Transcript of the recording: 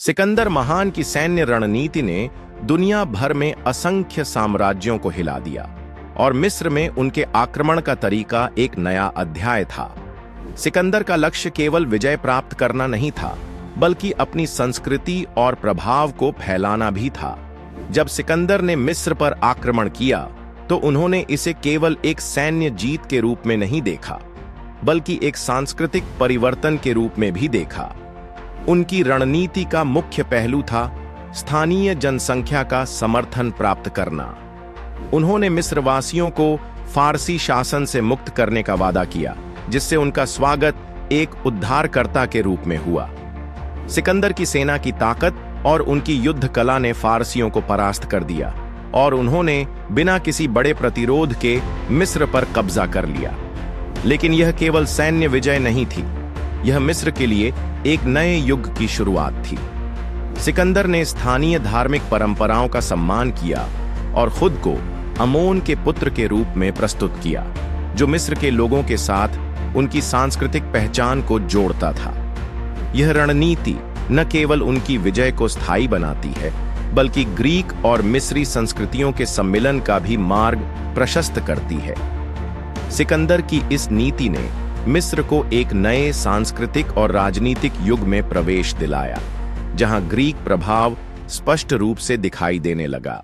सिकंदर महान की सैन्य रणनीति ने दुनिया भर में असंख्य साम्राज्यों को हिला दिया और मिस्र में उनके आक्रमण का तरीका एक नया अध्याय था। सिकंदर का लक्ष्य केवल विजय प्राप्त करना नहीं था, बल्कि अपनी संस्कृति और प्रभाव को फैलाना भी था। जब सिकंदर ने मिस्र पर आक्रमण किया, तो उन्होंने इसे केवल एक सैन्य जीत के रूप में नहीं देखा, बल्कि एक सांस्कृतिक परिवर्तन के रूप में भी देखा। उनकी रणनीति का मुख्य पहलू था स्थानीय जनसंख्या का समर्थन प्राप्त करना। उन्होंने मिस्रवासियों को फारसी शासन से मुक्त करने का वादा किया, जिससे उनका स्वागत एक उद्धारकर्ता के रूप में हुआ। सिकंदर की सेना की ताकत और उनकी युद्ध कला ने फारसियों को परास्त कर दिया और उन्होंने बिना किसी बड़े प्रतिरोध के मिस्र पर कब्जा कर लिया। लेकिन यह केवल सैन्य विजय नहीं थी, यह मिस्र के लिए एक नए युग की शुरुआत थी। सिकंदर ने स्थानीय धार्मिक परंपराओं का सम्मान किया और खुद को अमोन के पुत्र के रूप में प्रस्तुत किया, जो मिस्र के लोगों के साथ उनकी सांस्कृतिक पहचान को जोड़ता था। यह रणनीति न केवल उनकी विजय को स्थायी बनाती है, बल्कि ग्रीक और मिस्री संस्कृतियों के सम्मिलन का भी मार्ग प्रशस्त करती है। सिकंदर की इस नीति ने मिस्र को एक नए सांस्कृतिक और राजनीतिक युग में प्रवेश दिलाया, जहां ग्रीक प्रभाव स्पष्ट रूप से दिखाई देने लगा।